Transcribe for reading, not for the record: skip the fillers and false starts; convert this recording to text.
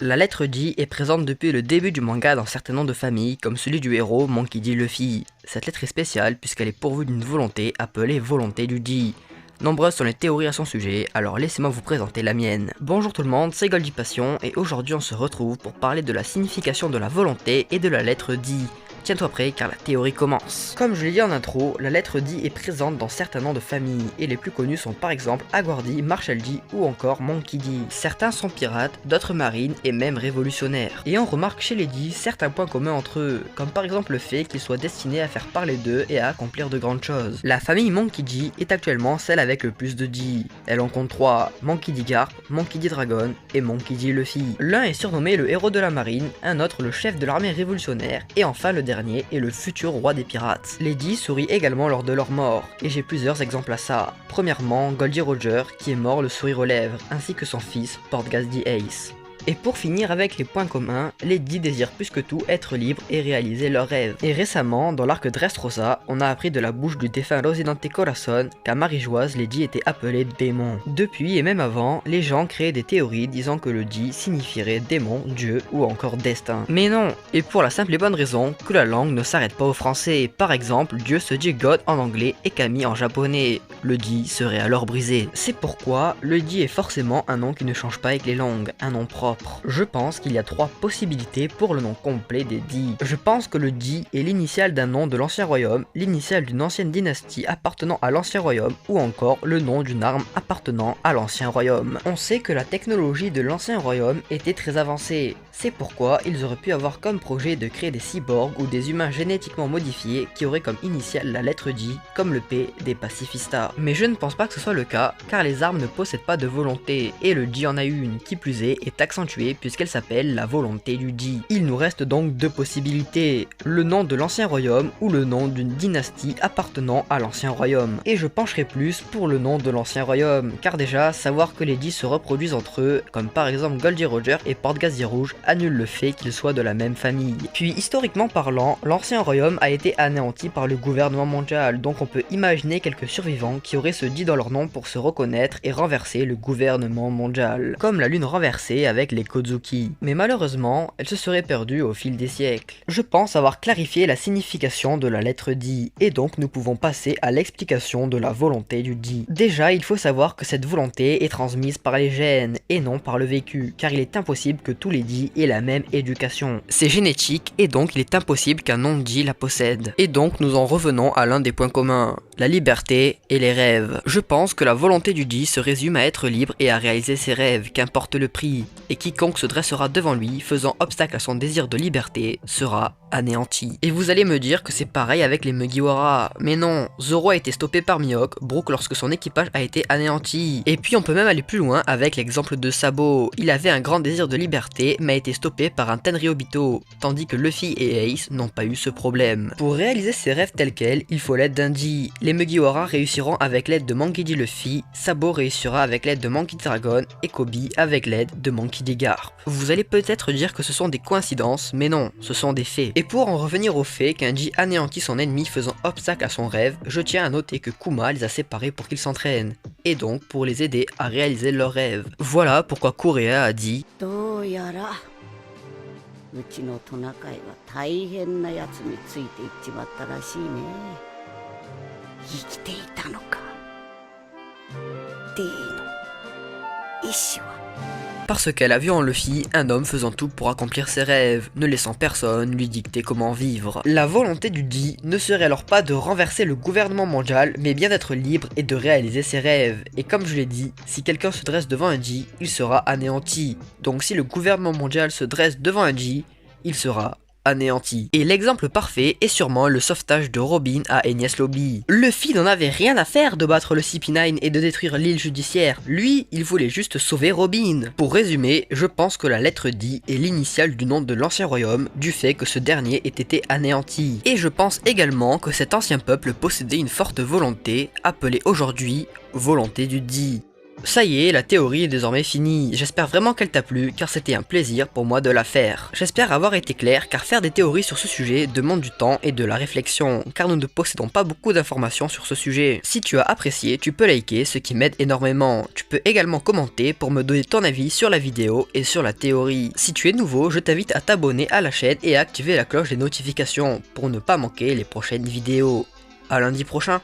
La lettre D est présente depuis le début du manga dans certains noms de famille, comme celui du héros Monkey D. Luffy. Cette lettre est spéciale puisqu'elle est pourvue d'une volonté appelée volonté du D. Nombreuses sont les théories à son sujet, alors laissez-moi vous présenter la mienne. Bonjour tout le monde, c'est Goldie Passion et aujourd'hui on se retrouve pour parler de la signification de la volonté et de la lettre D. Tiens-toi prêt car la théorie commence. Comme je l'ai dit en intro, la lettre D est présente dans certains noms de famille et les plus connus sont par exemple Agwar D, Marshall D ou encore Monkey D. Certains sont pirates, d'autres marines et même révolutionnaires. Et on remarque chez les D certains points communs entre eux, comme par exemple le fait qu'ils soient destinés à faire parler d'eux et à accomplir de grandes choses. La famille Monkey D est actuellement celle avec le plus de D. Elle en compte 3, Monkey D. Garp, Monkey D. Dragon et Monkey D. Luffy. L'un est surnommé le héros de la marine, un autre le chef de l'armée révolutionnaire et enfin le dernier est le futur roi des pirates. Les D sourient également lors de leur mort, et j'ai plusieurs exemples à ça. Premièrement, Goldie Roger, qui est mort le sourire aux lèvres, ainsi que son fils, Portgas D. Ace. Et pour finir avec les points communs, les D désirent plus que tout être libres et réaliser leurs rêves. Et récemment, dans l'arc Dressrosa, on a appris de la bouche du défunt Rosinante Corazon qu'à Marijoise, les D étaient appelés démons. Depuis et même avant, les gens créaient des théories disant que le D signifierait démon, dieu ou encore destin. Mais non, et pour la simple et bonne raison que la langue ne s'arrête pas au français. Par exemple, Dieu se dit God en anglais et Kami en japonais. Le D serait alors brisé. C'est pourquoi le D est forcément un nom qui ne change pas avec les langues, un nom propre. Je pense qu'il y a 3 possibilités pour le nom complet des D. Je pense que le D est l'initiale d'un nom de l'ancien royaume, l'initiale d'une ancienne dynastie appartenant à l'ancien royaume ou encore le nom d'une arme appartenant à l'ancien royaume. On sait que la technologie de l'ancien royaume était très avancée. C'est pourquoi ils auraient pu avoir comme projet de créer des cyborgs ou des humains génétiquement modifiés qui auraient comme initiale la lettre D, comme le P des pacifistas. Mais je ne pense pas que ce soit le cas, car les armes ne possèdent pas de volonté, et le D en a une, qui plus est accentuée puisqu'elle s'appelle la volonté du D. Il nous reste donc 2 possibilités, le nom de l'ancien royaume ou le nom d'une dynastie appartenant à l'ancien royaume. Et je pencherai plus pour le nom de l'ancien royaume, car déjà, savoir que les D se reproduisent entre eux, comme par exemple Goldie Roger et Portgas Rouge, annule le fait qu'ils soient de la même famille. Puis historiquement parlant, l'ancien royaume a été anéanti par le gouvernement mondial, donc on peut imaginer quelques survivants qui auraient ce dit dans leur nom pour se reconnaître et renverser le gouvernement mondial, comme la lune renversée avec les Kozuki. Mais malheureusement, elle se serait perdue au fil des siècles. Je pense avoir clarifié la signification de la lettre D, et donc nous pouvons passer à l'explication de la volonté du D. Déjà, il faut savoir que cette volonté est transmise par les gènes, et non par le vécu, car il est impossible que tous les D et la même éducation. C'est génétique et donc il est impossible qu'un non-D la possède. Et donc nous en revenons à l'un des points communs, la liberté et les rêves. Je pense que la volonté du D se résume à être libre et à réaliser ses rêves, qu'importe le prix, et quiconque se dressera devant lui faisant obstacle à son désir de liberté sera anéanti. Et vous allez me dire que c'est pareil avec les Mugiwara, mais non, Zoro a été stoppé par Mihawk, Brook lorsque son équipage a été anéanti. Et puis on peut même aller plus loin avec l'exemple de Sabo, il avait un grand désir de liberté mais a été stoppé par un Tenryobito, tandis que Luffy et Ace n'ont pas eu ce problème. Pour réaliser ses rêves tels quels, il faut l'aide d'un D. Les Mugiwara réussiront avec l'aide de Monkey D. Luffy, Sabo réussira avec l'aide de Monkey D. Dragon et Kobe avec l'aide de Monkey D. Garp. Vous allez peut-être dire que ce sont des coïncidences, mais non, ce sont des faits. Et pour en revenir au fait qu'un D anéantit son ennemi faisant obstacle à son rêve, je tiens à noter que Kuma les a séparés pour qu'ils s'entraînent, et donc pour les aider à réaliser leurs rêves. Voilà pourquoi Kureha a dit うちのトナカイは大変なやつについていっちまったらしいね。生きていたのか。Dの意志は。 Parce qu'elle a vu en Luffy un homme faisant tout pour accomplir ses rêves, ne laissant personne lui dicter comment vivre. La volonté du D ne serait alors pas de renverser le gouvernement mondial, mais bien d'être libre et de réaliser ses rêves. Et comme je l'ai dit, si quelqu'un se dresse devant un D, il sera anéanti. Donc si le gouvernement mondial se dresse devant un D, il sera anéanti. Et l'exemple parfait est sûrement le sauvetage de Robin à Enies Lobby. Luffy n'en avait rien à faire de battre le CP9 et de détruire l'île judiciaire. Lui, il voulait juste sauver Robin. Pour résumer, je pense que la lettre D est l'initiale du nom de l'ancien royaume, du fait que ce dernier ait été anéanti. Et je pense également que cet ancien peuple possédait une forte volonté, appelée aujourd'hui volonté du D. Ça y est, la théorie est désormais finie. J'espère vraiment qu'elle t'a plu, car c'était un plaisir pour moi de la faire. J'espère avoir été clair, car faire des théories sur ce sujet demande du temps et de la réflexion, car nous ne possédons pas beaucoup d'informations sur ce sujet. Si tu as apprécié, tu peux liker, ce qui m'aide énormément. Tu peux également commenter pour me donner ton avis sur la vidéo et sur la théorie. Si tu es nouveau, je t'invite à t'abonner à la chaîne et à activer la cloche des notifications pour ne pas manquer les prochaines vidéos. À lundi prochain.